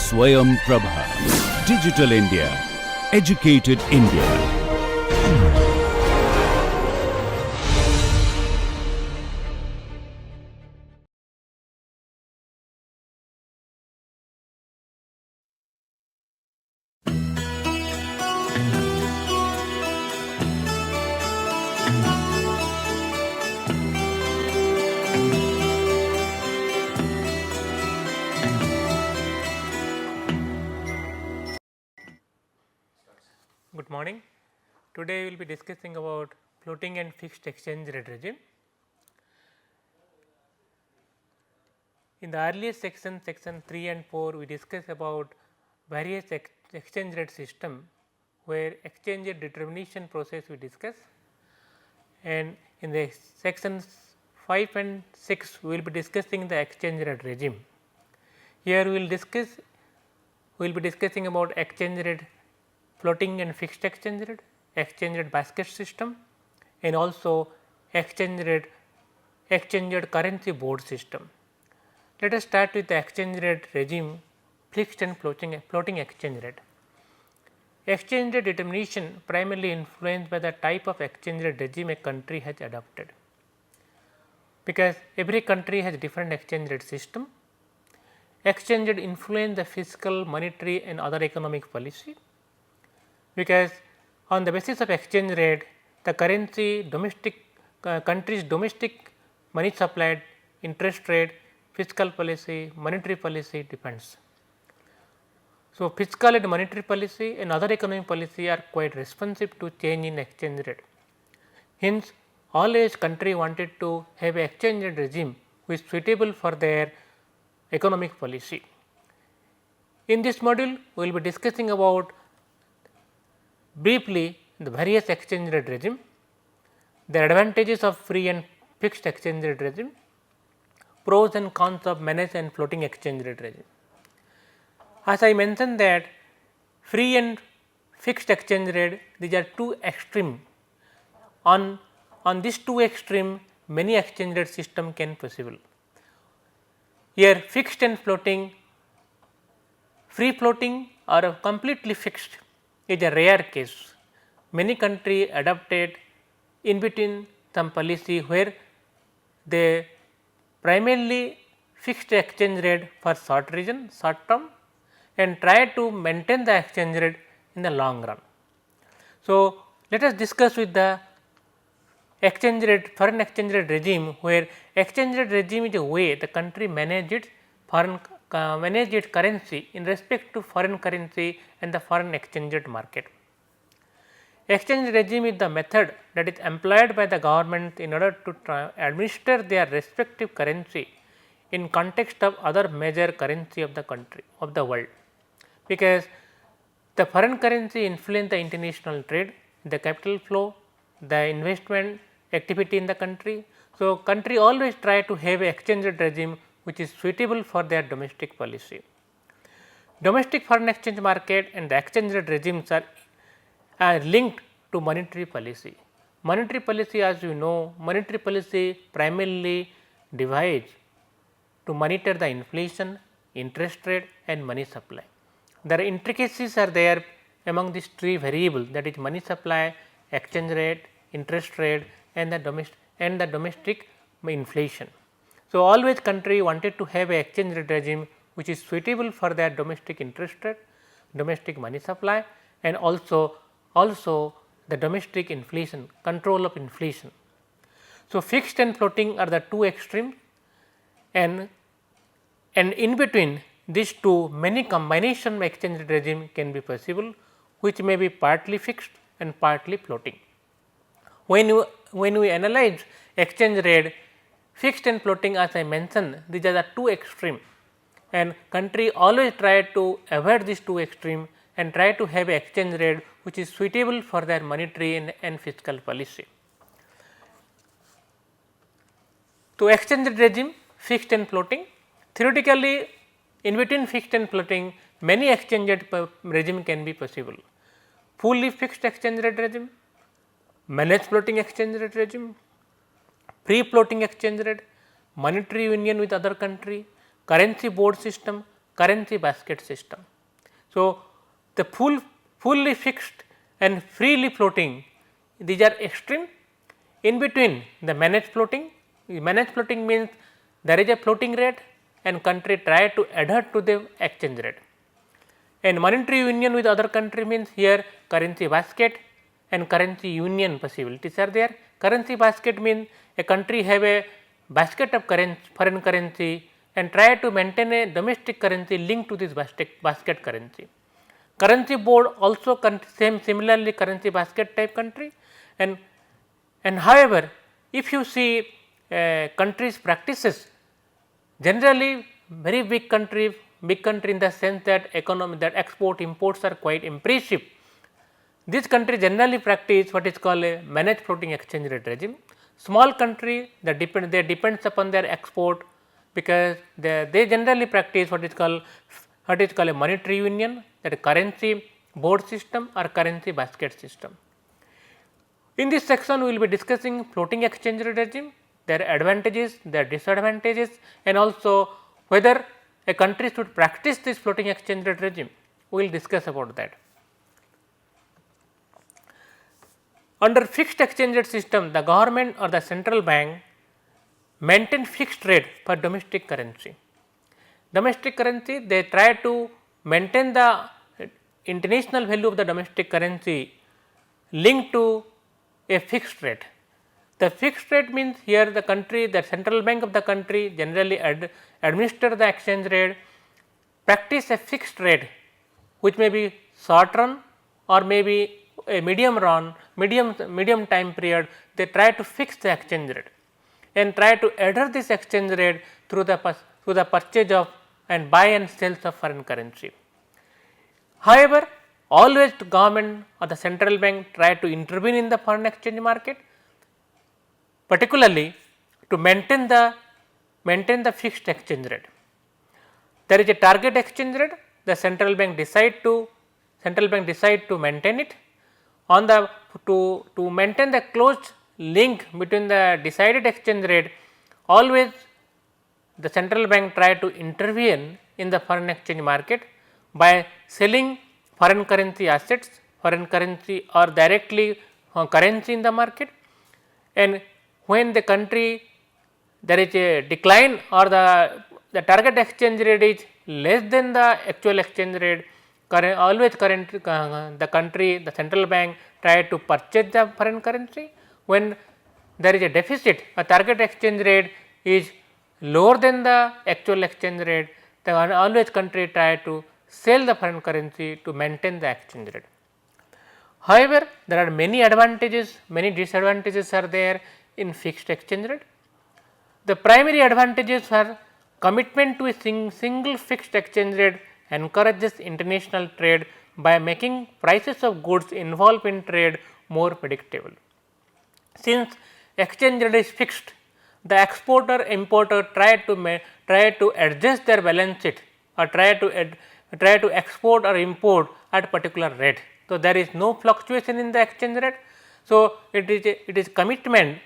Swayam Prabha. Digital India. Educated India. Good morning. Today we will be discussing about floating and fixed exchange rate regime. In the earlier section 3 and 4, we discussed about various exchange rate system where exchange rate determination process we discuss, and in the sections 5 and 6 we will be discussing the exchange rate regime. Here we will be discussing about exchange rate floating and fixed exchange rate basket system, and also exchange rate currency board system. Let us start with the exchange rate regime, fixed and floating exchange rate. Exchange rate determination primarily influenced by the type of exchange rate regime a country has adopted, because every country has different exchange rate system. Exchange rate influence the fiscal, monetary and other economic policy, because on the basis of exchange rate the country's domestic money supply, interest rate, fiscal policy, monetary policy depends. So, fiscal and monetary policy and other economic policy are quite responsive to change in exchange rate. Hence, always country wanted to have a exchange rate regime which is suitable for their economic policy. In this module, we will be discussing about briefly the various exchange rate regime, the advantages of free and fixed exchange rate regime, pros and cons of managed and floating exchange rate regime. As I mentioned that free and fixed exchange rate, these are two extreme. On these two extreme many exchange rate system can possible. Here fixed and floating, free floating or completely fixed is a rare case. Many countries adopted in between some policy where they primarily fixed exchange rate for short term and try to maintain the exchange rate in the long run. So, let us discuss with the exchange rate, foreign exchange rate regime, where exchange rate regime is a way the country manage its currency in respect to foreign currency and the foreign exchange rate market. Exchange regime is the method that is employed by the government in order to administer their respective currency in context of other major currency of the country of the world, because the foreign currency influence the international trade, the capital flow, the investment activity in the country. So, country always try to have a exchange rate regime which is suitable for their domestic policy. Domestic foreign exchange market and the exchange rate regimes are linked to monetary policy. Monetary policy, as you know, monetary policy primarily divides to monitor the inflation, interest rate and money supply. There are intricacies are there among these three variables, that is money supply, exchange rate, interest rate and the domestic inflation. So, always country wanted to have a exchange rate regime which is suitable for their domestic interest rate, domestic money supply and also the domestic inflation, control of inflation. So, fixed and floating are the two extremes, and in between these two many combination of exchange rate regime can be possible, which may be partly fixed and partly floating. When we analyze exchange rate, fixed and floating, as I mentioned, these are the two extreme, and country always try to avoid these two extreme and try to have a exchange rate which is suitable for their monetary and fiscal policy. To exchange rate regime, fixed and floating, theoretically in between fixed and floating many exchange rate regime can be possible. Fully fixed exchange rate regime, managed floating exchange rate regime, free floating exchange rate, monetary union with other country, currency board system, currency basket system. So, the fully fixed and freely floating, these are extreme. In between the managed floating means there is a floating rate and country try to adhere to the exchange rate. And monetary union with other country means here currency basket and currency union possibilities are there. Currency basket means a country have a basket of foreign currency and try to maintain a domestic currency linked to this basket currency. Currency board also similarly currency basket type country, and however, if you see countries practices, generally very big country in the sense that export imports are quite impressive. This country generally practice what is called a managed floating exchange rate regime. Small country that depends upon their export, because they generally practice what is called a monetary union, that is currency board system or currency basket system. In this section we will be discussing floating exchange rate regime, their advantages, their disadvantages, and also whether a country should practice this floating exchange rate regime. We will discuss about that. Under fixed exchange rate system, the government or the central bank maintain fixed rate for domestic currency. Domestic currency, they try to maintain the international value of the domestic currency linked to a fixed rate. The fixed rate means here the country, the central bank of the country generally administer the exchange rate, practice a fixed rate which may be short run or maybe a medium time period. They try to fix the exchange rate and try to adhere this exchange rate through the purchase of and buy and sales of foreign currency. However, always the government or the central bank try to intervene in the foreign exchange market, particularly to maintain the fixed exchange rate. There is a target exchange rate, the central bank decide to maintain it. To maintain the close link between the decided exchange rate, always the central bank try to intervene in the foreign exchange market by selling foreign currency assets, foreign currency or directly currency in the market. And when the country there is a decline or the target exchange rate is less than the actual exchange rate, the central bank try to purchase the foreign currency. When there is a deficit, a target exchange rate is lower than the actual exchange rate, the always country try to sell the foreign currency to maintain the exchange rate. However, there are many advantages, many disadvantages are there in fixed exchange rate. The primary advantages are commitment to a single fixed exchange rate encourages international trade by making prices of goods involved in trade more predictable. Since exchange rate is fixed, the exporter importer try to adjust their balance sheet or try to export or import at particular rate. So, there is no fluctuation in the exchange rate. So, it is commitment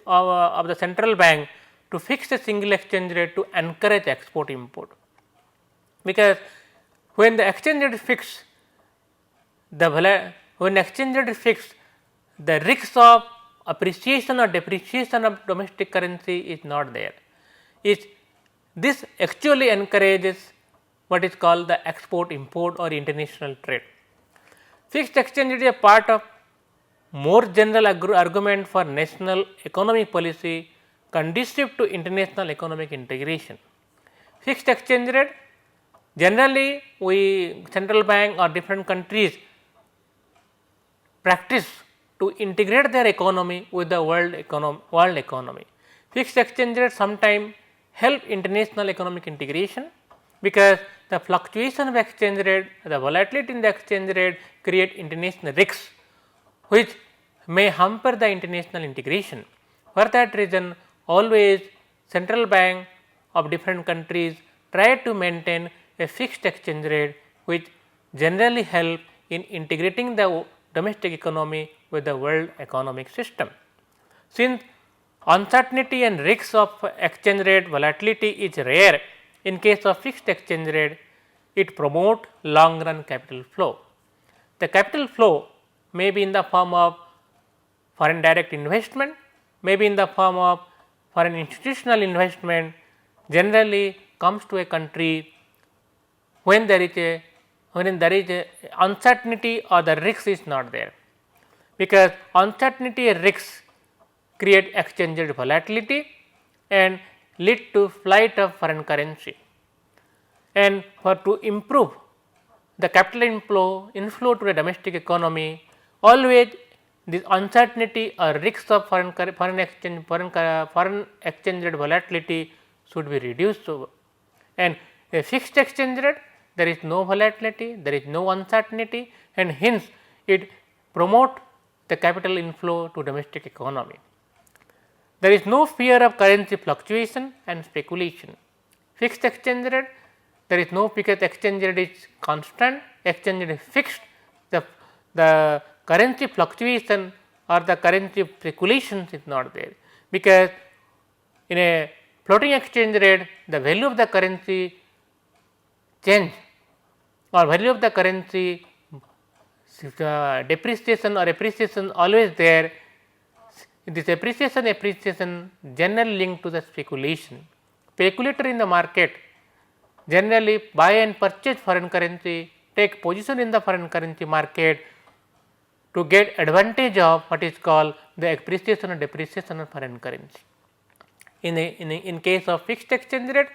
of the central bank to fix a single exchange rate to encourage export import, because when the exchange rate is fixed, the risk of appreciation or depreciation of domestic currency is not there. This actually encourages what is called the export import or international trade. Fixed exchange rate is a part of more general argument for national economic policy conducive to international economic integration. Fixed exchange rate, generally central bank or different countries practice to integrate their economy with the world economy. Fixed exchange rate sometimes help international economic integration, because the fluctuation of exchange rate, the volatility in the exchange rate create international risks which may hamper the international integration. For that reason, always central bank of different countries try to maintain a fixed exchange rate which generally help in integrating the domestic economy with the world economic system. Since uncertainty and risks of exchange rate volatility is rare in case of fixed exchange rate, it promote long run capital flow. The capital flow may be in the form of foreign direct investment, may be in the form of foreign institutional investment, generally comes to a country when there is a uncertainty or the risk is not there, because uncertainty and risks create exchange rate volatility and lead to flight of foreign currency. And for to improve the capital inflow to the domestic economy, always this uncertainty or risks of foreign exchange rate volatility should be reduced. And a fixed exchange rate, there is no volatility, there is no uncertainty, and hence it promote the capital inflow to domestic economy. There is no fear of currency fluctuation and speculation. Fixed exchange rate, there is no, because exchange rate is constant, exchange rate is fixed, the currency fluctuation or the currency speculations is not there, because in a floating exchange rate the value of the currency change or value of the currency depreciation or appreciation always there. This appreciation generally linked to the speculation. Speculator in the market generally buy and purchase foreign currency, take position in the foreign currency market to get advantage of what is called the appreciation or depreciation of foreign currency. In case of fixed exchange rate,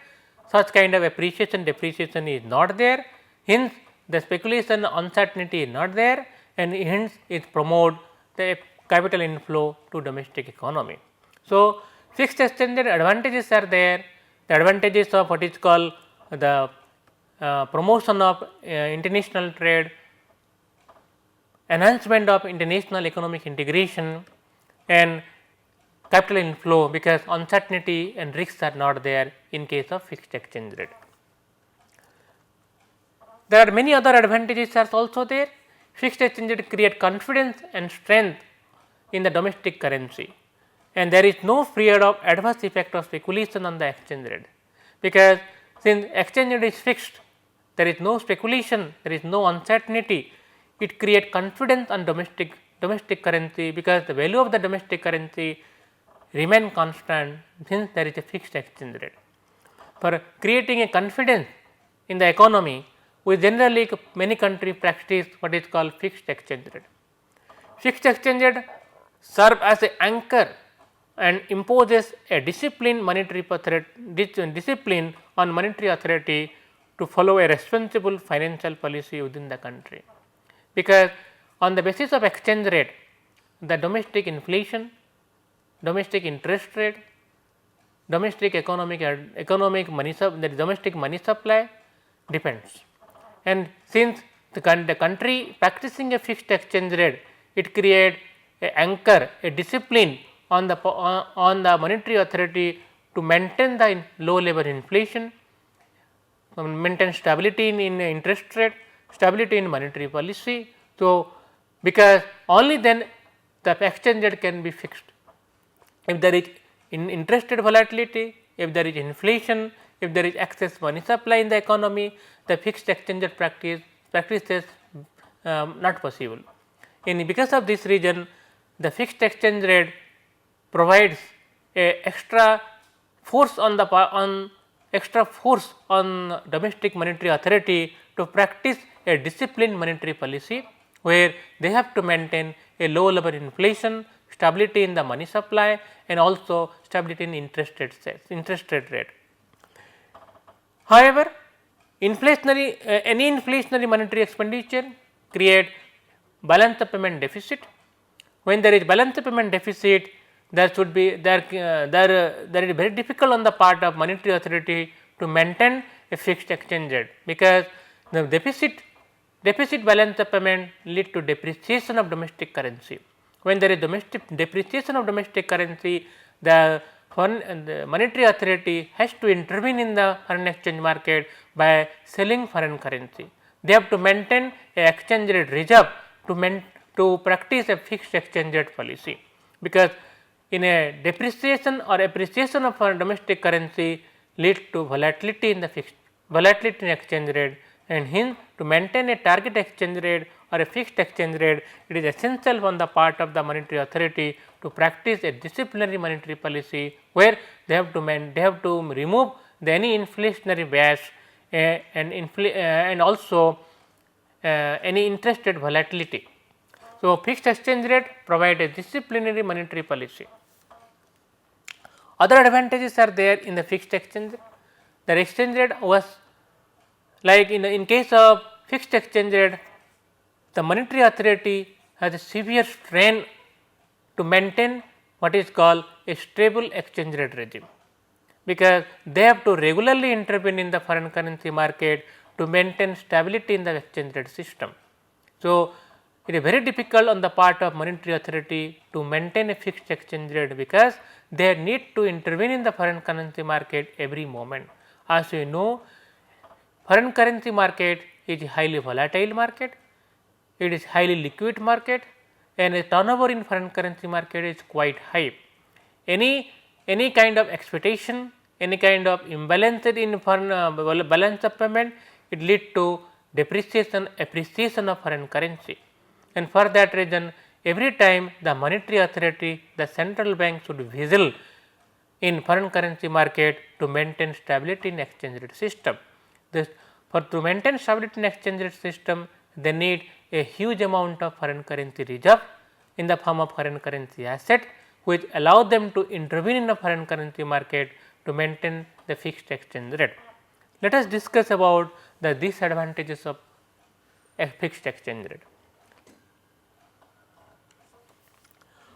such kind of appreciation depreciation is not there, hence the speculation uncertainty is not there, and hence it promote the capital inflow to domestic economy. So, fixed exchange rate advantages are there, the advantages of what is called the promotion of international trade, enhancement of international economic integration, and capital inflow, because uncertainty and risks are not there in case of fixed exchange rate. There are many other advantages are also there. Fixed exchange rate create confidence and strength in the domestic currency, and there is no fear of adverse effect of speculation on the exchange rate, because since exchange rate is fixed, there is no speculation, there is no uncertainty, it creates confidence on domestic currency, because the value of the domestic currency remain constant since there is a fixed exchange rate. For creating a confidence in the economy, we generally many countries practice what is called fixed exchange rate. Fixed exchange rate serve as an anchor and imposes a discipline on monetary authority to follow a responsible financial policy within the country, because on the basis of exchange rate the domestic inflation, domestic interest rate, domestic domestic money supply depends. And since the country practicing a fixed exchange rate, it create a anchor, a discipline on the monetary authority to maintain the low level inflation, maintain stability in interest rate, stability in monetary policy. So, because only then the exchange rate can be fixed. If there is interest rate volatility, if there is inflation, if there is excess money supply in the economy, the fixed exchange rate practice is not possible. And because of this reason, the fixed exchange rate provides a extra force on domestic monetary authority to practice a disciplined monetary policy, where they have to maintain a low level inflation, stability in the money supply, and also stability in interest rate rate. However, any inflationary monetary expenditure create balance of payment deficit. When there is balance of payment deficit, there is very difficult on the part of monetary authority to maintain a fixed exchange rate, because the deficit balance of payment lead to depreciation of domestic currency. When there is depreciation of domestic currency, the monetary authority has to intervene in the foreign exchange market by selling foreign currency. They have to maintain a exchange rate reserve to practice a fixed exchange rate policy, because in a depreciation or appreciation of foreign domestic currency lead to volatility in exchange rate, and hence to maintain a target exchange rate or a fixed exchange rate, it is essential on the part of the monetary authority to practice a disciplinary monetary policy, where they have to remove any inflationary bias and also any interest rate volatility. So, fixed exchange rate provide a disciplinary monetary policy. Other advantages are there in the fixed exchange rate. The exchange rate was like in case of fixed exchange rate, the monetary authority has a severe strain to maintain what is called a stable exchange rate regime, because they have to regularly intervene in the foreign currency market to maintain stability in the exchange rate system. So, it is very difficult on the part of monetary authority to maintain a fixed exchange rate, because they need to intervene in the foreign currency market every moment. As you know, foreign currency market is a highly volatile market, it is highly liquid market, and the turnover in foreign currency market is quite high. Any kind of expectation, any kind of imbalance in foreign balance of payment, it lead to depreciation, appreciation of foreign currency. And for that reason, every time the monetary authority, the central bank should vigil in foreign currency market to maintain stability in exchange rate system. To maintain stability in exchange rate system, they need a huge amount of foreign currency reserve in the form of foreign currency asset, which allow them to intervene in the foreign currency market to maintain the fixed exchange rate. Let us discuss about the disadvantages of a fixed exchange rate.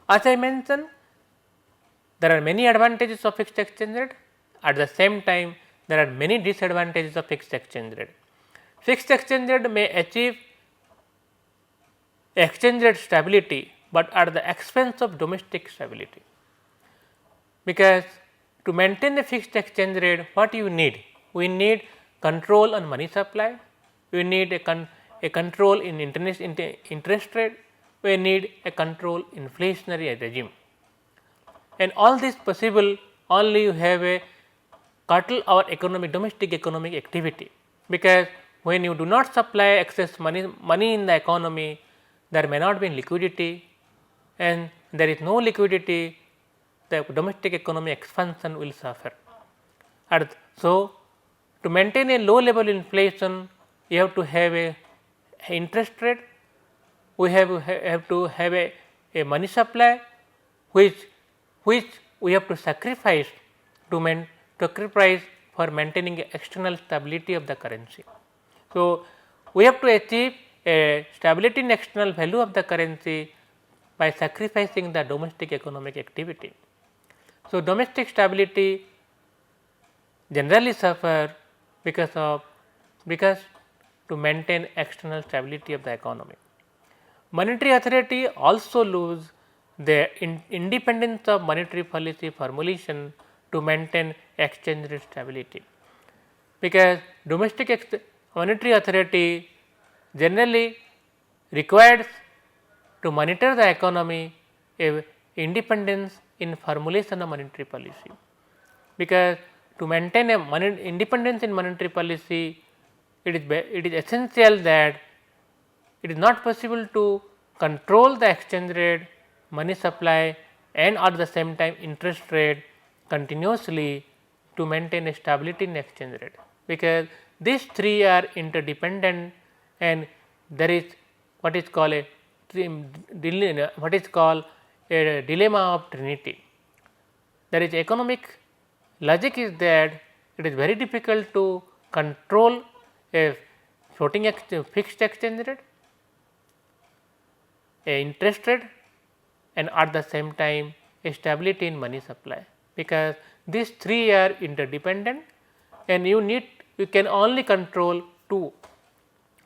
As I mentioned, there are many advantages of fixed exchange rate. At the same time, there are many disadvantages of fixed exchange rate. Fixed exchange rate may achieve exchange rate stability, but at the expense of domestic stability, because to maintain a fixed exchange rate, what you need? We need control on money supply, we need a control in interest rate, we need a control inflationary regime, and all this possible only you have a curtail our domestic economic activity, because when you do not supply excess money in the economy, there may not be liquidity, and there is no liquidity, the domestic economy expansion will suffer. So, to maintain a low level inflation, you have to have a interest rate, we have to have a money supply, which we have to sacrifice for maintaining external stability of the currency. So, we have to achieve a stability in external value of the currency by sacrificing the domestic economic activity. So, domestic stability generally suffer because to maintain external stability of the economy. Monetary authority also lose their independence of monetary policy formulation to maintain exchange rate stability, because domestic monetary authority generally requires to monitor the economy a independence in formulation of monetary policy, because to maintain a independence in monetary policy, it is essential that it is not possible to control the exchange rate, money supply, and at the same time interest rate continuously to maintain a stability in exchange rate, because these three are interdependent, and there is what is called a dilemma of trinity. There is economic logic is that it is very difficult to control a fixed exchange rate, a interest rate, and at the same time a stability in money supply, because these three are interdependent, and you can only control two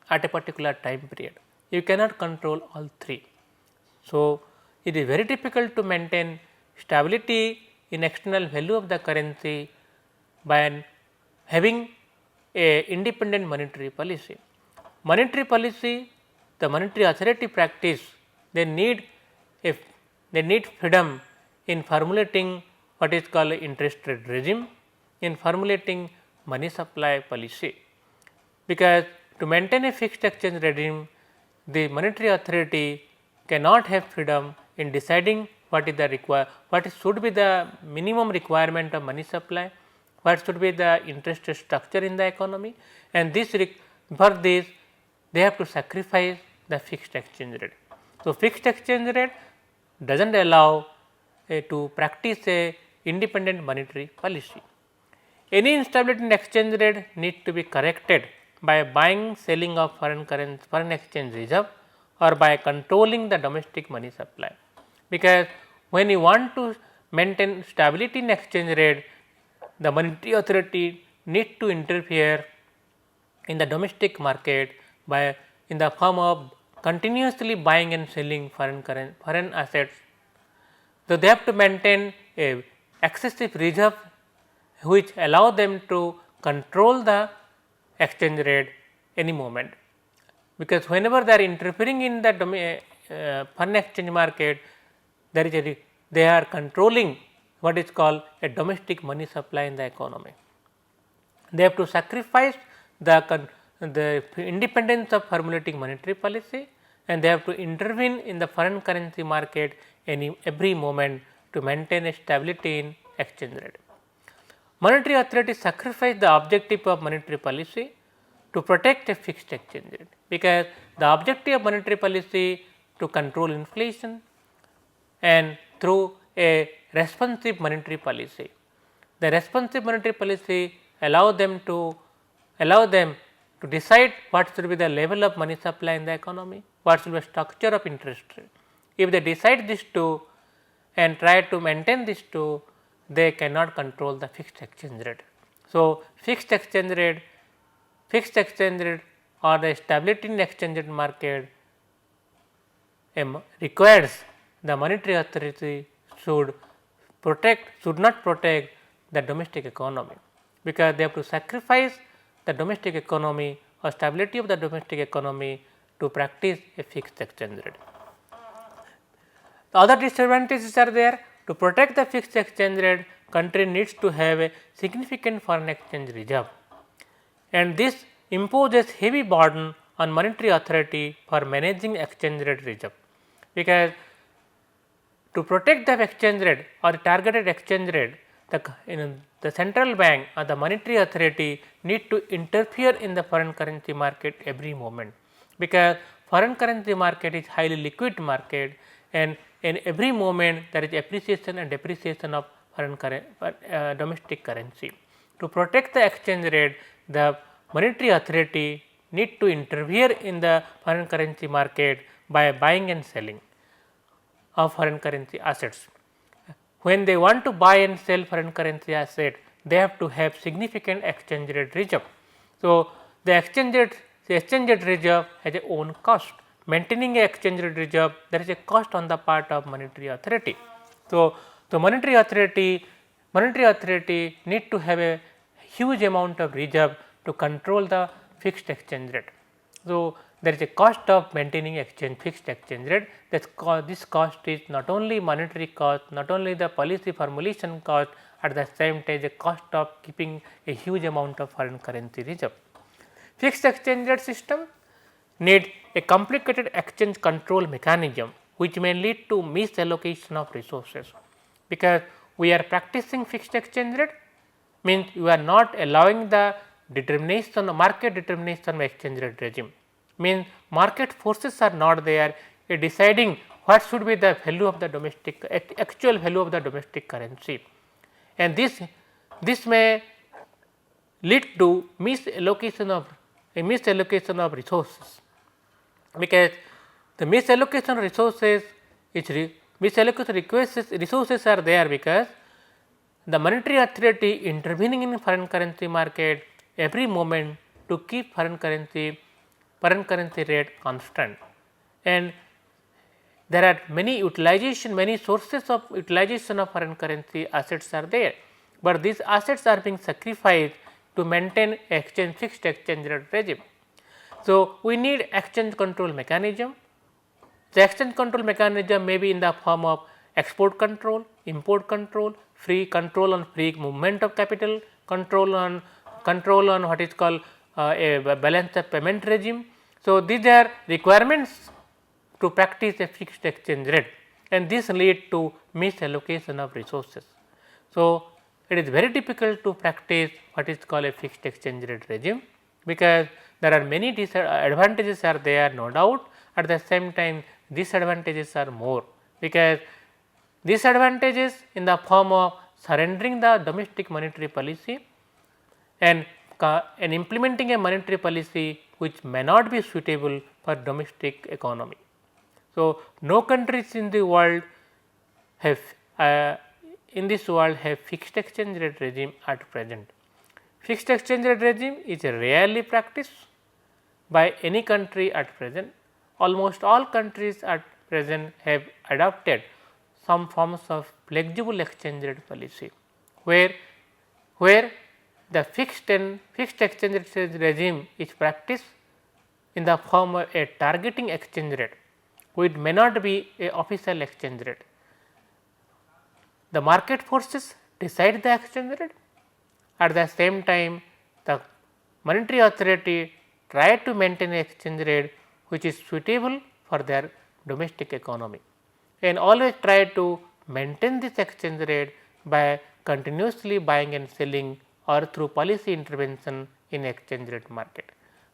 at a particular time period, you cannot control all three. So, it is very difficult to maintain stability in external value of the currency by having a independent monetary policy. Monetary policy, the monetary authority practice, they need freedom in formulating what is called interest rate regime, in formulating money supply policy, because to maintain a fixed exchange regime, the monetary authority cannot have freedom in deciding what is the what should be the minimum requirement of money supply, what should be the interest rate structure in the economy, and this for this they have to sacrifice the fixed exchange rate. So, fixed exchange rate does not allow to practice a independent monetary policy. Any instability in exchange rate needs to be corrected by buying, selling of foreign exchange reserve or by controlling the domestic money supply. Because when you want to maintain stability in exchange rate, the monetary authority need to interfere in the domestic market by in the form of continuously buying and selling foreign assets. So, they have to maintain a excessive reserve which allow them to control the exchange rate any moment, because whenever they are interfering in the foreign exchange market, there is they are controlling what is called a domestic money supply in the economy. They have to sacrifice the independence of formulating monetary policy, and they have to intervene in the foreign currency market every moment to maintain a stability in exchange rate. Monetary authority sacrifice the objective of monetary policy to protect a fixed exchange rate, because the objective of monetary policy to control inflation and through a responsive monetary policy. The responsive monetary policy allow them to decide what should be the level of money supply in the economy, what should be the structure of interest rate. If they decide these two and try to maintain these two, they cannot control the fixed exchange rate. So, fixed exchange rate or the stability in exchange rate market requires the monetary authority should not protect the domestic economy, because they have to sacrifice the domestic economy or stability of the domestic economy to practice a fixed exchange rate. The other disadvantages are there. To protect the fixed exchange rate, country needs to have a significant foreign exchange reserve, and this imposes heavy burden on monetary authority for managing exchange rate reserve, because to protect the exchange rate or the targeted exchange rate, the central bank or the monetary authority need to interfere in the foreign currency market every moment, because foreign currency market is highly liquid market, and in every moment there is appreciation and depreciation of domestic currency. To protect the exchange rate, the monetary authority need to interfere in the foreign currency market by buying and selling of foreign currency assets. When they want to buy and sell foreign currency asset, they have to have significant exchange rate reserve. So, the exchange rate reserve has a own cost. Maintaining a exchange rate reserve, there is a cost on the part of monetary authority. So, the monetary authority need to have a huge amount of reserve to control the fixed exchange rate. So, there is a cost of maintaining fixed exchange rate. This cost is not only monetary cost, not only the policy formulation cost, at the same time the cost of keeping a huge amount of foreign currency reserve. Fixed exchange rate system need a complicated exchange control mechanism, which may lead to misallocation of resources, because we are practicing fixed exchange rate means you are not allowing the market determination of exchange rate regime, means market forces are not there deciding what should be the value of the actual value of the domestic currency, and this may lead to misallocation of resources, because the misallocation resources are there because the monetary authority intervening in foreign currency market every moment to keep foreign currency rate constant, and there are many sources of utilization of foreign currency assets are there, but these assets are being sacrificed to maintain fixed exchange rate regime. So, we need exchange control mechanism. The exchange control mechanism may be in the form of export control, import control, free movement of capital, control on what is called a balance of payment regime. So, these are requirements to practice a fixed exchange rate, and this lead to misallocation of resources. So, it is very difficult to practice what is called a fixed exchange rate regime, because there are many advantages are there, no doubt. At the same time, disadvantages are more, because disadvantages in the form of surrendering the domestic monetary policy and implementing a monetary policy which may not be suitable for domestic economy. So, no countries in the world have fixed exchange rate regime at present. Fixed exchange rate regime is rarely practiced by any country at present. Almost all countries at present have adopted some forms of flexible exchange rate policy, where the fixed exchange rate regime is practiced in the form of a targeting exchange rate, which may not be a official exchange rate. The market forces decide the exchange rate. At the same time, the monetary authority try to maintain an exchange rate which is suitable for their domestic economy, and always try to maintain this exchange rate by continuously buying and selling or through policy intervention in exchange rate market.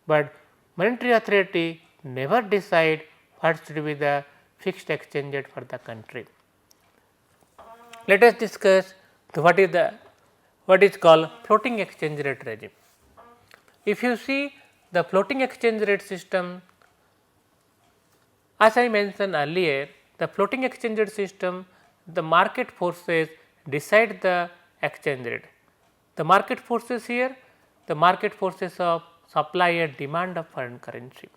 But monetary authority never decide what should be the fixed exchange rate for the country. Let us discuss what is called floating exchange rate regime. If you see the floating exchange rate system, as I mentioned earlier, the floating exchange rate system, the market forces decide the exchange rate. The market forces here, the market forces of supply and demand of foreign currency.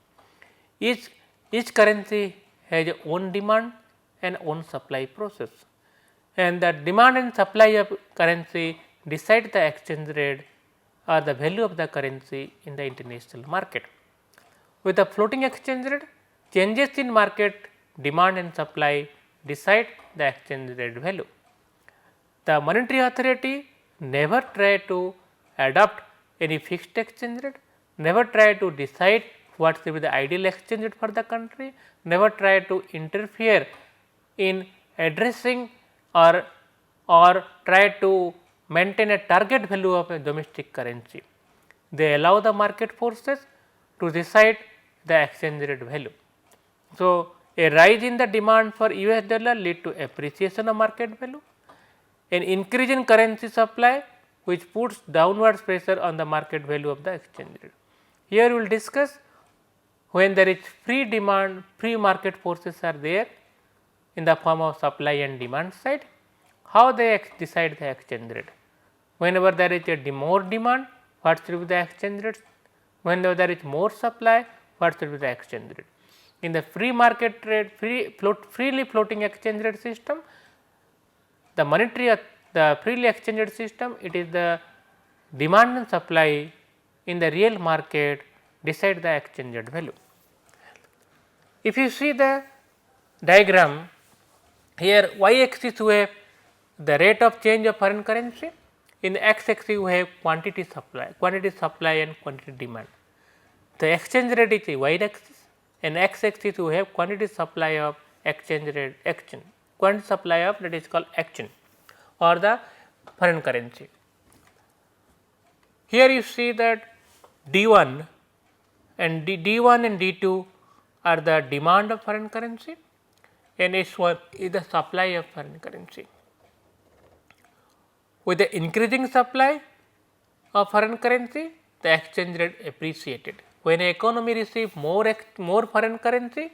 Each currency has its own demand and own supply process, and the demand and supply of currency decide the exchange rate or the value of the currency in the international market. With the floating exchange rate, changes in market demand and supply decide the exchange rate value. The monetary authority never try to adopt any fixed exchange rate, never try to decide what should be the ideal exchange rate for the country, never try to interfere in addressing or try to maintain a target value of a domestic currency. They allow the market forces to decide the exchange rate value. So, a rise in the demand for US dollar lead to appreciation of market value, an increase in currency supply which puts downward pressure on the market value of the exchange rate. Here we will discuss when there is free demand, free market forces are there in the form of supply and demand side, how they decide the exchange rate. Whenever there is a more demand, what should be the exchange rate? Whenever there is more supply, what should be the exchange rate? In the free market rate, freely floating exchange rate system, the freely exchange rate system, it is the demand and supply in the real market decide the exchange rate value. If you see the diagram, here y axis we have the rate of change of foreign currency, in the x axis we have quantity supply and quantity demand. The exchange rate is a y axis, and x axis we have quantity supply of exchange rate quantity supply of that is called exchange or the foreign currency. Here you see that D1 and D1 and D2 are the demand of foreign currency, and S1 is the supply of foreign currency. With the increasing supply of foreign currency, the exchange rate appreciated. When an economy receives more foreign currency,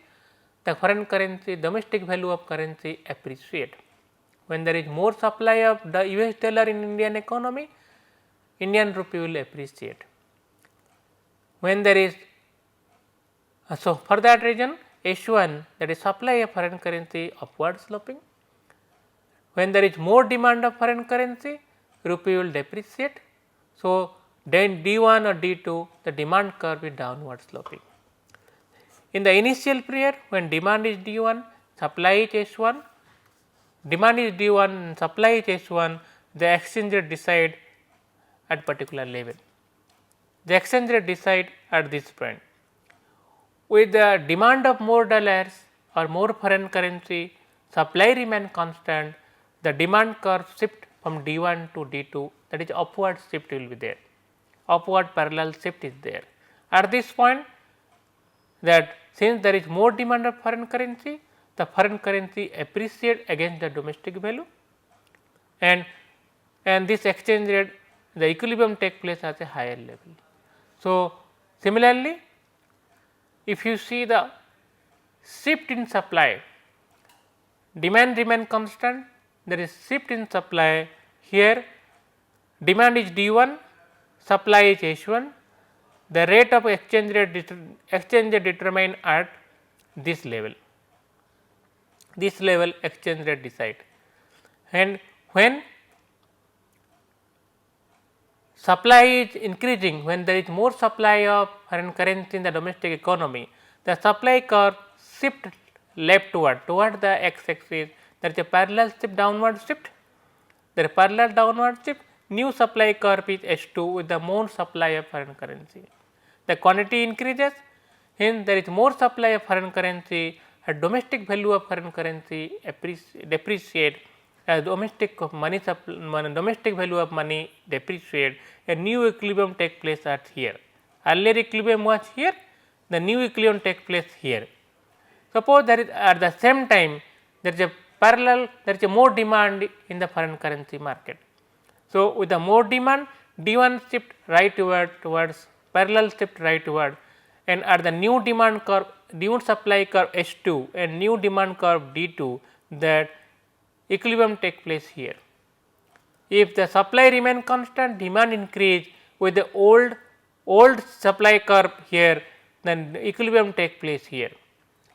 the foreign currency domestic value of currency appreciate. When there is more supply of the US dollar in Indian economy, Indian rupee will appreciate. When there is so for that reason H1, that is supply of foreign currency, upward sloping. When there is more demand of foreign currency, rupee will depreciate. So, then D1 or D2, the demand curve is downward sloping. In the initial period, when demand is D1, supply is H1, demand is D1 and supply is H1, the exchange rate decide at particular level. the exchange rate decide at this point. With the demand of more dollars or more foreign currency, supply remain constant, the demand curve shift from D1 to D2, that is upward shift will be there, upward parallel shift is there. At this point, that since there is more demand of foreign currency, the foreign currency appreciate against the domestic value, and this exchange rate, the equilibrium take place at a higher level. So, similarly, if you see the shift in supply, demand remain constant, there is shift in supply here, demand is D1, supply is H1, the rate of exchange rate determined at this level exchange rate decide, and when supply is increasing, when there is more supply of foreign currency in the domestic economy, the supply curve shift leftward toward the x axis, there is a parallel shift downward shift, there is parallel downward shift, new supply curve is H2 with the more supply of foreign currency. The quantity increases, hence there is more supply of foreign currency, a domestic value of foreign currency depreciate, as domestic value of money depreciate, a new equilibrium take place at here. Earlier equilibrium was here, the new equilibrium take place here. Suppose there is at the same time there is a parallel, there is a more demand in the foreign currency market. So, with the more demand, D1 shift rightward towards parallel shift rightward, and at the new demand curve, new supply curve H2 and new demand curve D2, that equilibrium take place here. If the supply remain constant, demand increase with the old supply curve here, then equilibrium take place here.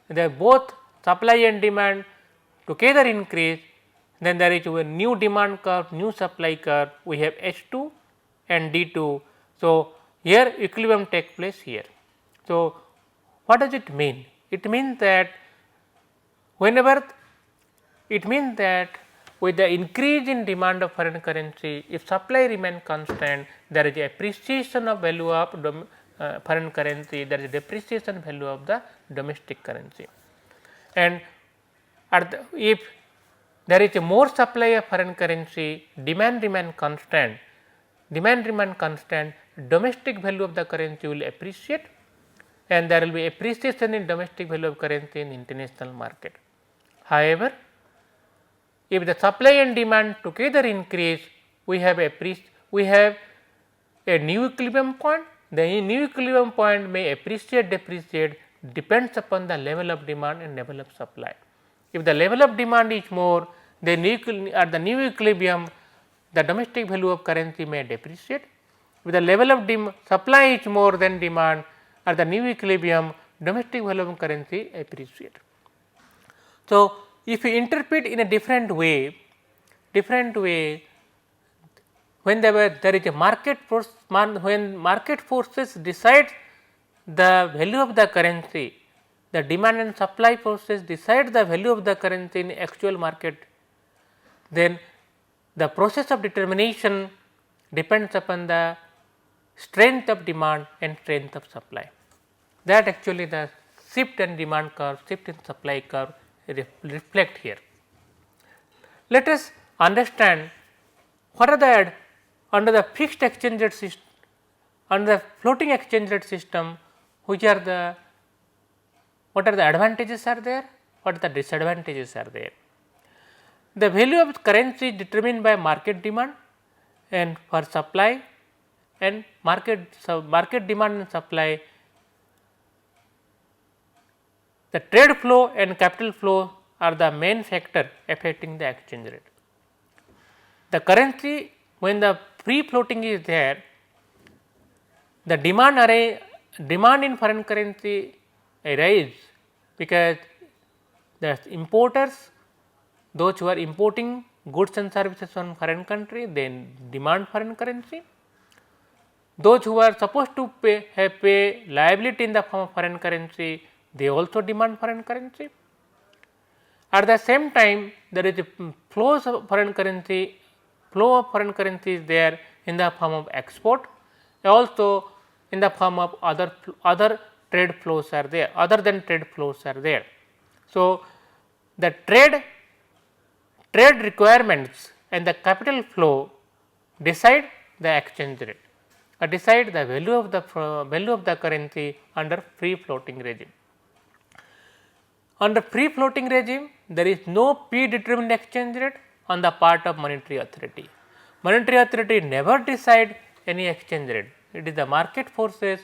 The both supply and demand together increase, then there is a new demand curve, new supply curve, we have H2 and D2. So, here equilibrium take place here. So, what does it mean? It means that whenever it means that with the increase in demand of foreign currency, if supply remain constant, there is appreciation of value of foreign currency, there is depreciation value of the domestic currency. And if there is a more supply of foreign currency, demand remain constant, domestic value of the currency will appreciate, and there will be appreciation in domestic value of currency in international market. However, if the supply and demand together increase, we have a new equilibrium point. The new equilibrium point may appreciate, depreciate, depends upon the level of demand and level of supply. If the level of demand is more, then at the new equilibrium, the domestic value of currency may depreciate. If the level of supply is more than demand, at the new equilibrium, domestic value of currency appreciate. So, if we interpret in a different way, when there is a market force, when market forces decide the value of the currency, the demand and supply forces decide the value of the currency in actual market, then the process of determination depends upon the strength of demand and strength of supply. That actually the shift in demand curve, shift in supply curve reflect here. Let us understand what are the under the fixed exchange rate system, under the floating exchange rate system, what are the advantages are there, what are the disadvantages are there. The value of currency is determined by market demand and for supply, and market demand and supply, the trade flow and capital flow are the main factor affecting the exchange rate. The currency, when the free floating is there, the demand in foreign currency arise because the importers, those who are importing goods and services from foreign country, they demand foreign currency. Those who are supposed to pay liability in the form of foreign currency, they also demand foreign currency. At the same time, there is a flow of foreign currency is there in the form of export. Also, in the form of other trade flows are there, other than trade flows are there. So, the trade requirements and the capital flow decide the exchange rate or decide the value of the currency under free floating regime. Under free floating regime, there is no predetermined exchange rate on the part of monetary authority. Monetary authority never decide any exchange rate. It is the market forces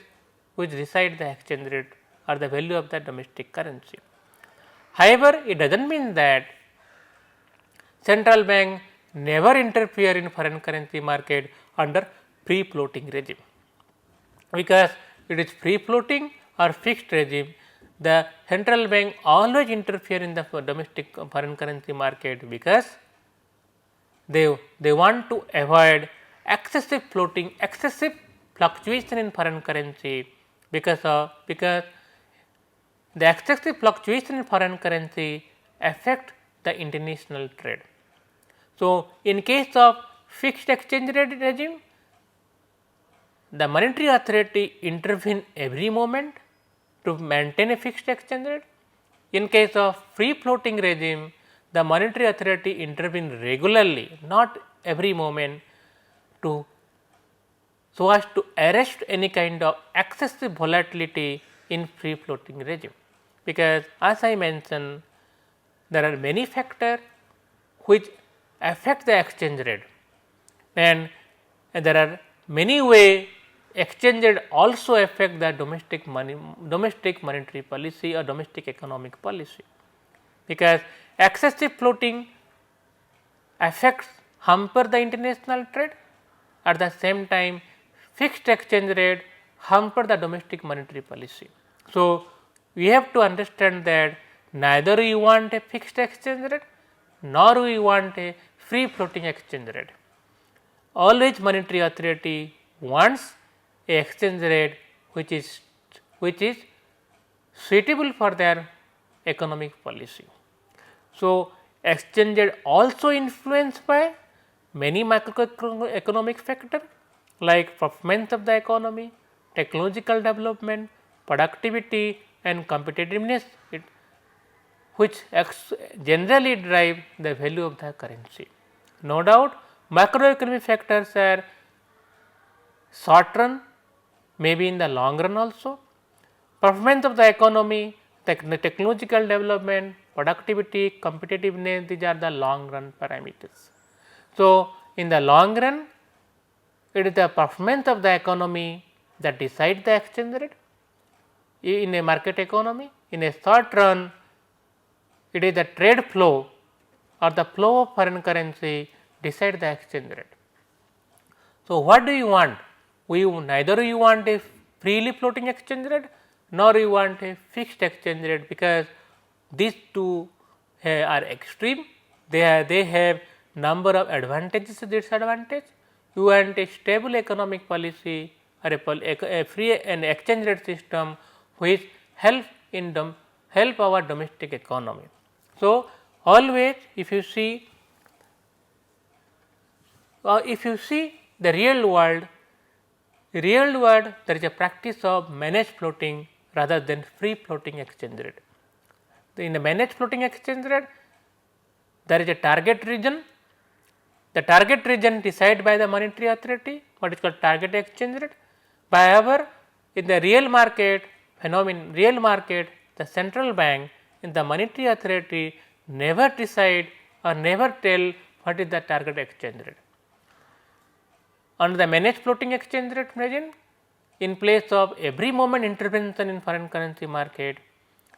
which decide the exchange rate or the value of the domestic currency. However, it does not mean that central bank never interfere in foreign currency market under free floating regime, because it is free floating or fixed regime. The central bank always interfere in the domestic foreign currency market, because they want to avoid excessive fluctuation in foreign currency, because the excessive fluctuation in foreign currency affect the international trade. So, in case of fixed exchange rate regime, the monetary authority intervene every moment to maintain a fixed exchange rate. In case of free floating regime, the monetary authority intervene regularly, not every moment, so as to arrest any kind of excessive volatility in free floating regime. Because as I mentioned, there are many factors which affect the exchange rate, and there are many ways exchange rate also affect the domestic monetary policy or domestic economic policy, because excessive floating affects hamper the international trade, at the same time fixed exchange rate hamper the domestic monetary policy. So, we have to understand that neither we want a fixed exchange rate nor we want a free floating exchange rate. Always monetary authority wants a exchange rate which is suitable for their economic policy. So, exchange rate also influenced by many macroeconomic factors like performance of the economy, technological development, productivity and competitiveness, which generally drive the value of the currency. No doubt, macroeconomic factors are short run, maybe in the long run also. Performance of the economy, technological development, productivity, competitiveness, these are the long run parameters. So, in the long run, it is the performance of the economy that decides the exchange rate in a market economy. In a short run, it is the trade flow or the flow of foreign currency decide the exchange rate. So, what do you want? Neither you want a freely floating exchange rate nor you want a fixed exchange rate, because these two are extreme. They have number of advantages and disadvantages. You want a stable economic policy or a free and exchange rate system which help our domestic economy. So, always if you see the real world, there is a practice of managed floating rather than free floating exchange rate. In the managed floating exchange rate, there is a target region. The target region decided by the monetary authority, what is called target exchange rate. However, in the real market the central bank and the monetary authority never decide or never tell what is the target exchange rate. Under the managed floating exchange rate regime, in place of every moment intervention in foreign currency market,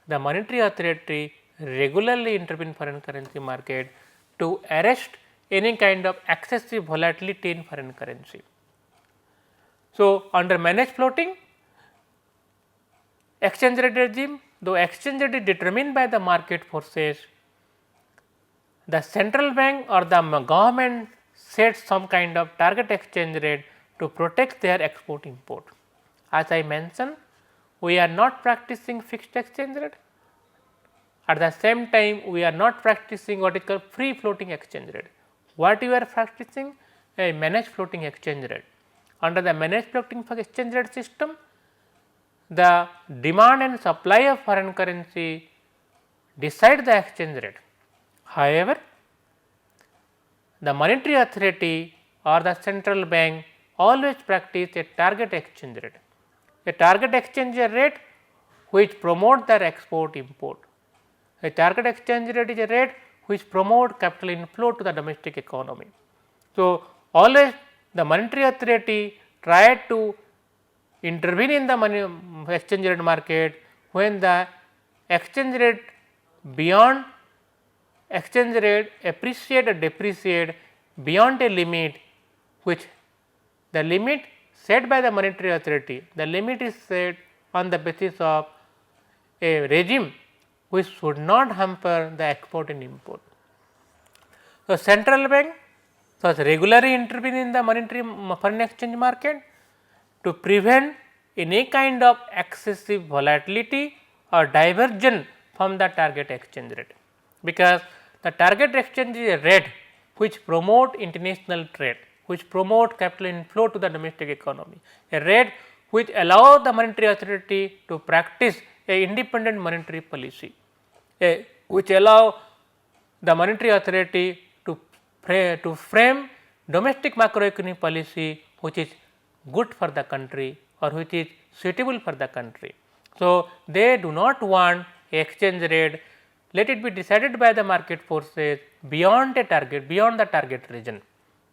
the monetary authority regularly intervene in foreign currency market to arrest any kind of excessive volatility in foreign currency. So, under managed floating exchange rate regime, though exchange rate is determined by the market forces, the central bank or the government sets some kind of target exchange rate to protect their export import. As I mentioned, we are not practicing fixed exchange rate. At the same time, we are not practicing what is called free floating exchange rate. What you are practicing? A managed floating exchange rate. under the managed floating exchange rate system, the demand and supply of foreign currency decide the exchange rate. However, the monetary authority or the central bank always practice a target exchange rate. A target exchange rate which promote their export import. A target exchange rate is a rate which promote capital inflow to the domestic economy. So, always the monetary authority try to intervene in the money exchange rate market when the exchange rate beyond exchange rate appreciate or depreciate beyond a limit, which the limit set by the monetary authority, the limit is set on the basis of a regime which should not hamper the export and import. So, central bank thus regularly intervene in the monetary foreign exchange market to prevent any kind of excessive volatility or diversion from the target exchange rate, because the target exchange is a rate which promote international trade, which promote capital inflow to the domestic economy, a rate which allow the monetary authority to practice a independent monetary policy, which allow the monetary authority to frame domestic macroeconomic policy which is good for the country or which is suitable for the country. So, they do not want exchange rate, let it be decided by the market forces beyond a target, beyond the target region.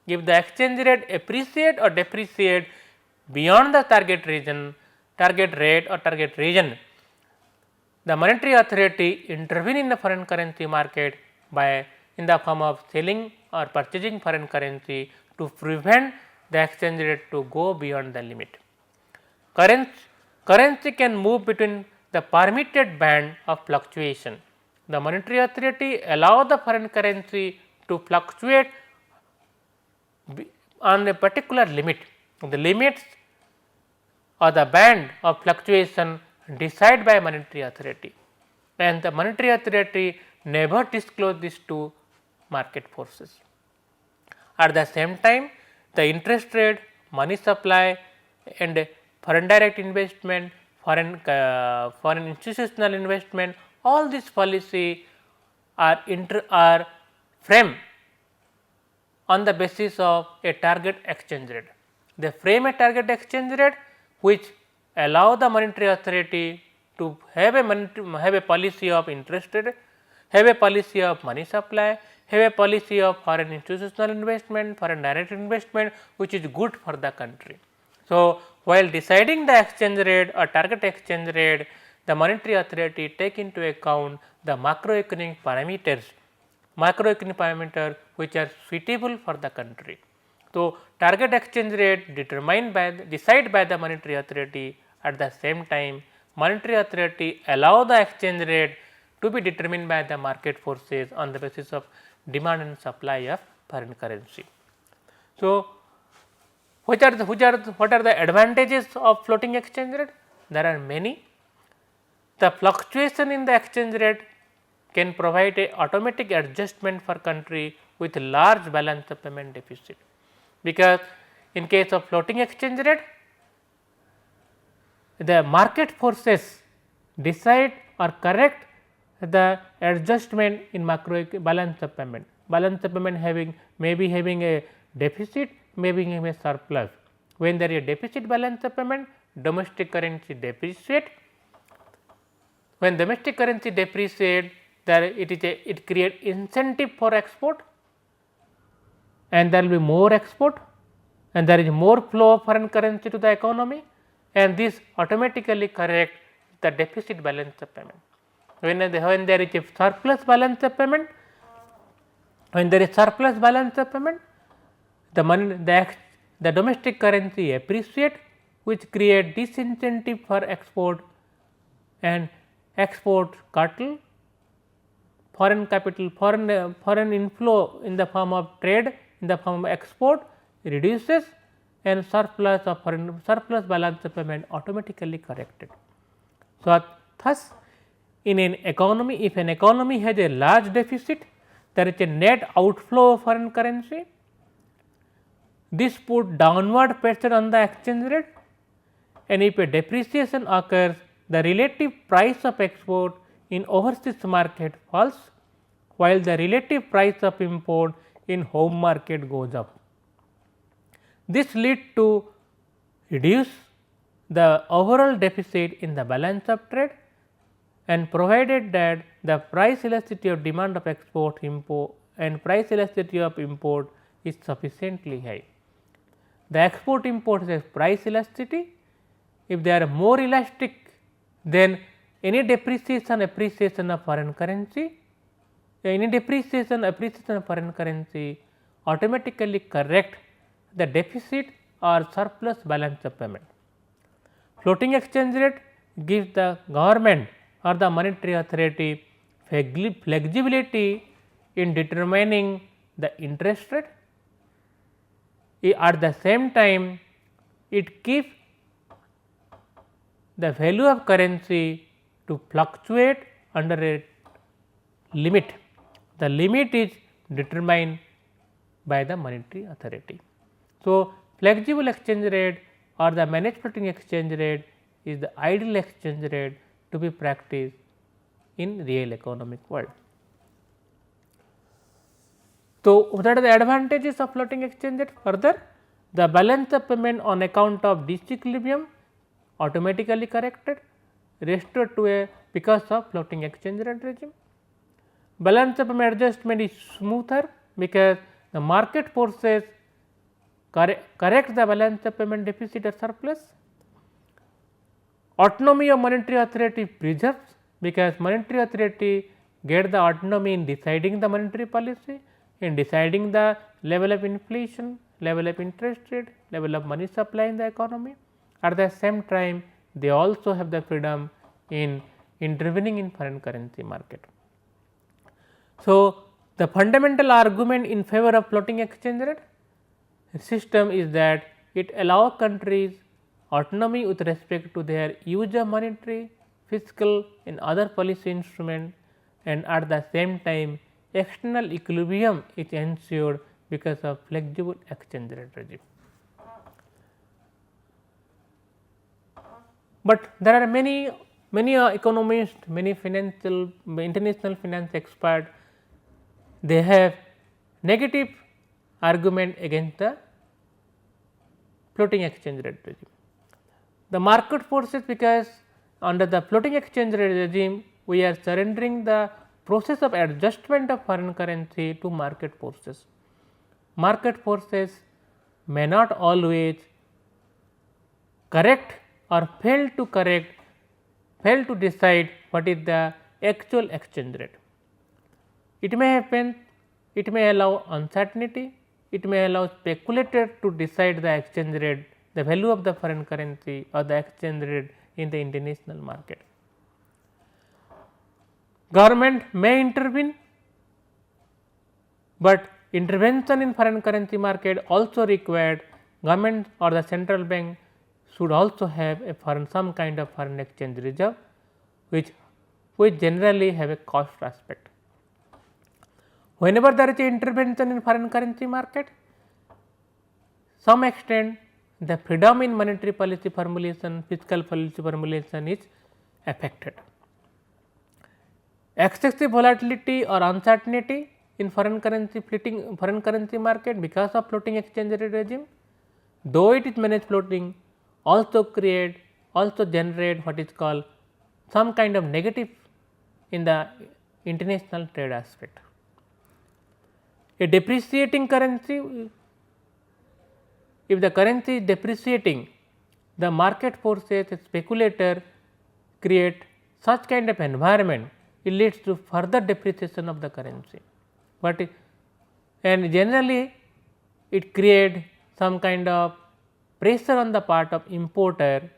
If the exchange rate appreciate or depreciate beyond the target region, target rate or target region, the monetary authority intervene in the foreign currency market by in the form of selling or purchasing foreign currency to prevent the exchange rate to go beyond the limit. Currency can move between the permitted band of fluctuation. The monetary authority allow the foreign currency to fluctuate on a particular limit. The limits or the band of fluctuation decided by monetary authority, and the monetary authority never disclose this to market forces. At the same time, the interest rate, money supply and foreign direct investment, foreign institutional investment, all these policy are framed on the basis of a target exchange rate. They frame a target exchange rate which allow the monetary authority to have a policy of interest rate, have a policy of money supply, have a policy of foreign institutional investment, foreign direct investment which is good for the country. So, while deciding the exchange rate or target exchange rate, the monetary authority take into account the macroeconomic parameter which are suitable for the country. So, target exchange rate decided by the monetary authority. At the same time, monetary authority allow the exchange rate to be determined by the market forces on the basis of demand and supply of foreign currency. So, what are the advantages of floating exchange rate? There are many. The fluctuation in the exchange rate can provide a automatic adjustment for country with large balance of payment deficit, because in case of floating exchange rate, the market forces decide or correct the adjustment in macro balance of payment. Balance of payment may be having a deficit, may be having a surplus. When there is a deficit balance of payment, domestic currency depreciate. When domestic currency depreciate, it creates incentive for export, and there will be more export, and there is more flow of foreign currency to the economy, and this automatically correct the deficit balance of payment. When there is a surplus balance of payment, the domestic currency appreciate, which create disincentive for export, and export curtail, foreign capital, foreign inflow in the form of trade, in the form of export reduces, and surplus balance of payment automatically corrected. So, thus in an economy, if an economy has a large deficit, there is a net outflow of foreign currency, This put downward pressure on the exchange rate, and if a depreciation occurs, the relative price of export in overseas market falls, while the relative price of import in home market goes up. This leads to reduce the overall deficit in the balance of trade, and provided that the price elasticity of demand of export import and price elasticity of import is sufficiently high. The export import has price elasticity. If they are more elastic, then any depreciation appreciation of foreign currency, appreciation of foreign currency automatically correct the deficit or surplus balance of payment. Floating exchange rate gives the government or the monetary authority flexibility in determining the interest rate. At the same time, it keeps the value of currency to fluctuate under a limit. The limit is determined by the monetary authority. So, flexible exchange rate or the managed floating exchange rate is the ideal exchange rate to be practiced in real economic world. So, what are the advantages of floating exchange rate? Further, the balance of payment on account of disequilibrium automatically corrected, restored to a because of floating exchange rate regime. Balance of payment adjustment is smoother because the market forces correct the balance of payment deficit or surplus. Autonomy of monetary authority preserves because monetary authority get the autonomy in deciding the monetary policy, in deciding the level of inflation, level of interest rate, level of money supply in the economy. At the same time, they also have the freedom in intervening in foreign currency market. So, the fundamental argument in favor of floating exchange rate system is that it allows countries autonomy with respect to their use of monetary, fiscal and other policy instrument, and at the same time external equilibrium is ensured because of flexible exchange rate regime. But there are many economists, many international finance experts, they have negative argument against the floating exchange rate regime. The market forces, because under the floating exchange rate regime we are surrendering the process of adjustment of foreign currency to market forces. Market forces may not always correct or fail to decide what is the actual exchange rate. It may happen, it may allow uncertainty, it may allow speculator to decide the exchange rate, the value of the foreign currency or the exchange rate in the international market. Government may intervene, but intervention in foreign currency market also required government or the central bank should also have some kind of foreign exchange reserve, which generally have a cost aspect. Whenever there is a intervention in foreign currency market, some extent the freedom in monetary policy formulation, fiscal policy formulation is affected. Excessive volatility or uncertainty in foreign currency market because of floating exchange rate regime, though it is managed floating, also generate what is called some kind of negative in the international trade aspect. A depreciating currency, if the currency is depreciating, the market forces, speculator create such kind of environment, it leads to further depreciation of the currency. And generally it create some kind of pressure on the part of importer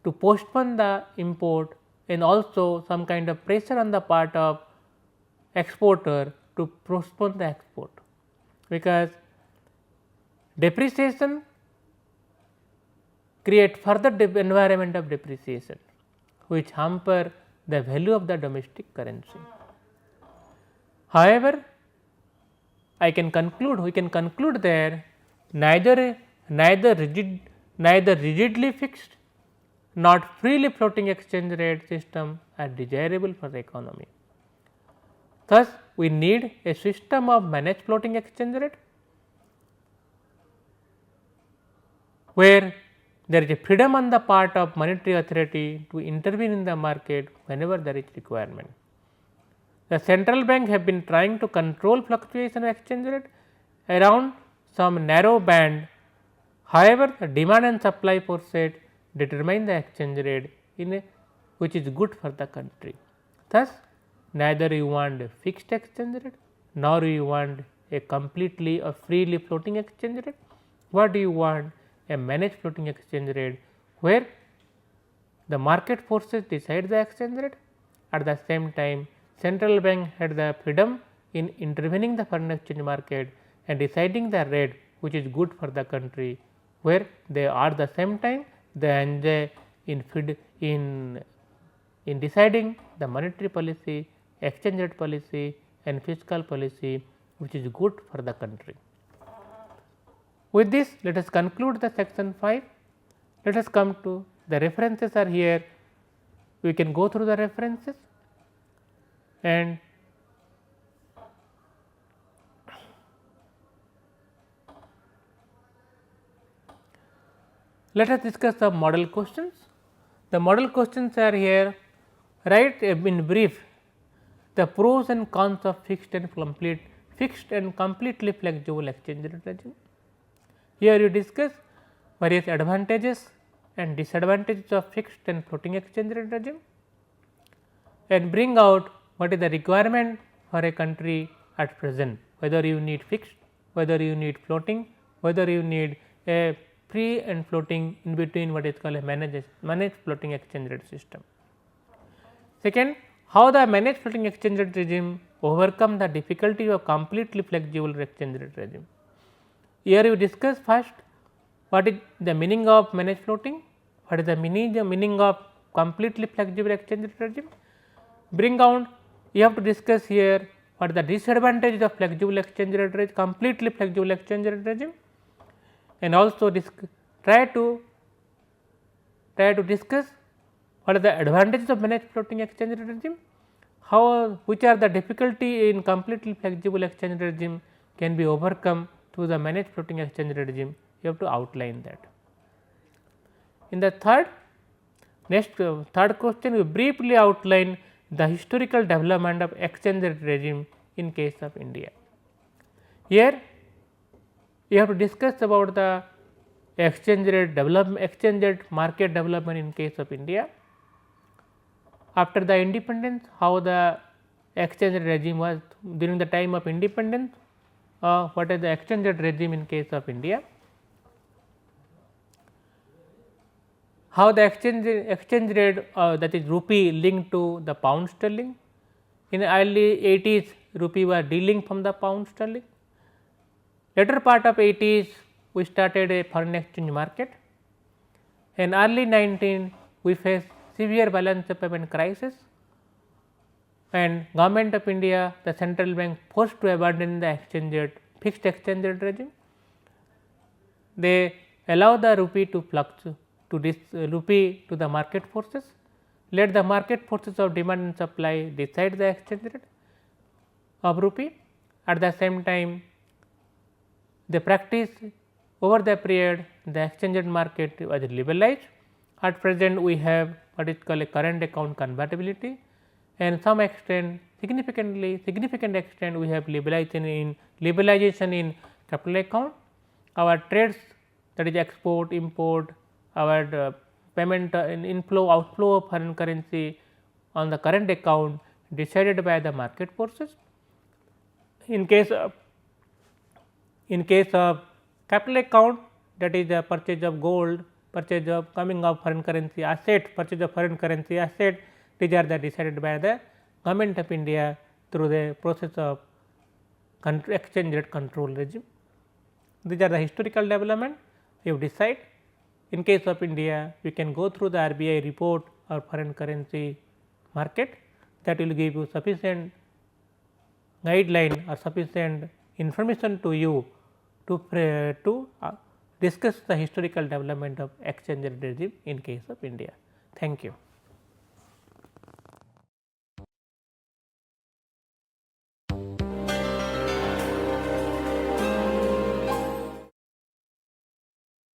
to postpone the import, and also some kind of pressure on the part of exporter to postpone the export, because depreciation create further environment of depreciation, which hamper the value of the domestic currency. However, we can conclude there neither rigidly fixed not freely floating exchange rate system are desirable for the economy. Thus, we need a system of managed floating exchange rate, where there is a freedom on the part of monetary authority to intervene in the market whenever there is requirement. The central bank have been trying to control fluctuation of exchange rate around some narrow band. However, the demand and supply forces determine the exchange rate which is good for the country. Thus, neither you want a fixed exchange rate nor you want a completely or freely floating exchange rate. What do you want? A managed floating exchange rate, where the market forces decide the exchange rate. At the same time, central bank had the freedom in intervening the foreign exchange market and deciding the rate which is good for the country, where they are the same time they enjoy in deciding the monetary policy, exchange rate policy and fiscal policy which is good for the country. With this, let us conclude the section 5. Let us come to the references are here. We can go through the references and let us discuss some model questions. The model questions are here. Write in brief the pros and cons of fixed and completely flexible exchange rate regime. Here you discuss various advantages and disadvantages of fixed and floating exchange rate regime and bring out what is the requirement for a country at present, whether you need fixed, whether you need floating, whether you need a free and floating in between what is called a managed floating exchange rate system. Second, how the managed floating exchange rate regime overcome the difficulty of completely flexible exchange rate regime. Here you discuss first what is the meaning of managed floating, what is the meaning of completely flexible exchange rate regime. Bring out, you have to discuss here what is the disadvantages of flexible exchange rate regime, completely flexible exchange rate regime, and also try to discuss what are the advantages of managed floating exchange rate regime, which are the difficulty in completely flexible exchange rate regime can be overcome through the managed floating exchange rate regime. You have to outline that. In the third question, we briefly outline the historical development of exchange rate regime in case of India. Here you have to discuss about the exchange rate market development in case of India. After the independence, how the exchange rate regime was during the time of independence, what is the exchange rate regime in case of India, how the exchange rate that is rupee linked to the pound sterling. In early 80s, rupee was de-linked from the pound sterling. Later part of 80s, we started a foreign exchange market. In early 19, we faced severe balance of payment crisis, and Government of India, the central bank forced to abandon the fixed exchange rate regime. They allow the rupee to fluctuate to the market forces, let the market forces of demand and supply decide the exchange rate of rupee. At the same time, they practice over the period the exchange rate market was liberalized. At present, we have what is called a current account convertibility, and some extent significant extent we have liberalization in capital account. Our trades, that is export, import, our payment inflow, outflow of foreign currency on the current account decided by the market forces. In case of capital account, that is the purchase of gold, purchase of coming of foreign currency asset, purchase of foreign currency asset, these are the decided by the Government of India through the process of exchange rate control regime. These are the historical development you decide. In case of India, we can go through the RBI report or foreign currency market, that will give you sufficient guideline or sufficient information to you to discuss the historical development of exchange rate regime in case of India. Thank you.